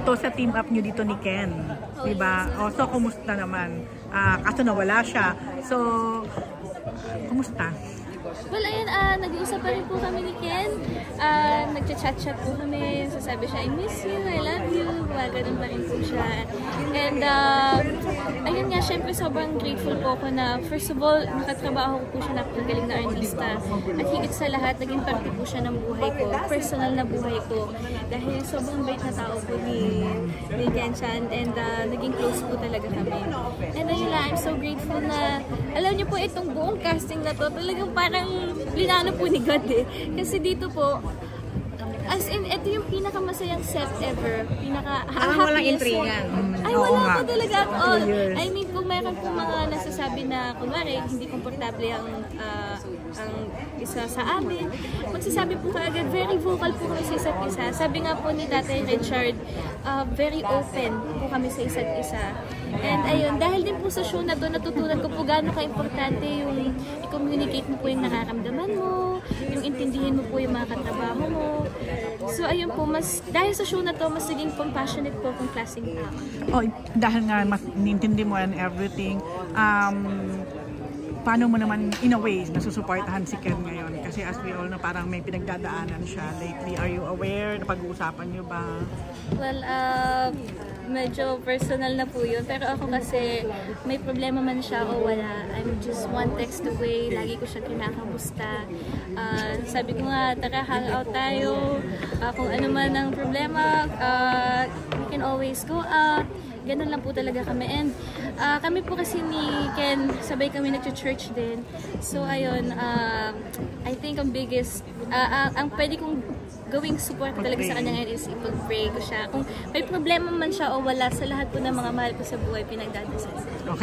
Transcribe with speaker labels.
Speaker 1: to sa team up nyo dito ni Ken. Diba? O, so, kumusta naman? Kaso nawala siya. So, kumusta?
Speaker 2: Well, ayun, nag-uusap pa rin po kami ni Ken. Nagchat-chat po kami. Sasabi siya, I miss you, I love you. Ganun pa rin po siya. And, ayun nga, syempre sobrang grateful po ako na, first of all, nakatrabaho ko po siya na galing na artista. At higit sa lahat, naging parte po siya ng buhay ko, personal na buhay ko. Dahil sobrang bait na tao po ni Ken Chan. And naging close po talaga kami. And ayun lang, I'm so grateful na, alam niyo po, itong buong casting na to, talagang parang linano po ni God eh. Kasi dito po, as in, ito yung pinakamasayang set ever. Pinaka-happiest.
Speaker 1: Walang intrigan.
Speaker 2: Ay, wala po talaga at all. I mean, kung meron po mga nasasabi na, kunwari, hindi komportable ang isa sa amin, magsasabi po kaagad, very vocal po kami sa isa't isa. Sabi nga po ni Tatay Richard, very open po kami sa isa't isa. And ayun, dahil din po sa show na to, natutunan ko po gaano ka-importante yung i-communicate mo po yung nararamdaman mo, yung intindihin mo po yung mga katrabaho mo. So ayun po, dahil sa show na to, mas naging compassionate po akong klaseng tao.
Speaker 1: Oh, dahil nga mas nintindi mo and everything, paano mo naman in a way nasusuportahan si Ken ngayon? Kasi as we all know, parang may pinagdadaanan siya lately. Are you aware? Napag-uusapan niyo ba?
Speaker 2: Well, medyo personal na po yun. Pero ako kasi may problema man siya o wala. I'm just one text away. Lagi ko siya kinakamusta. Sabi ko nga, tara, hang out tayo. Kung ano man ang problema, we can always go out. Ganun lang po talaga kami. And kami po kasi ni Ken, sabay kami nag-church din. So ayun, I think ang biggest, ang pwede kong gawing support talaga sa kanya ngayon is ipag-pray ko siya. Kung may problema man siya o wala, sa lahat po ng mga mahal ko sa buhay, pinagdadasal.
Speaker 1: Okay.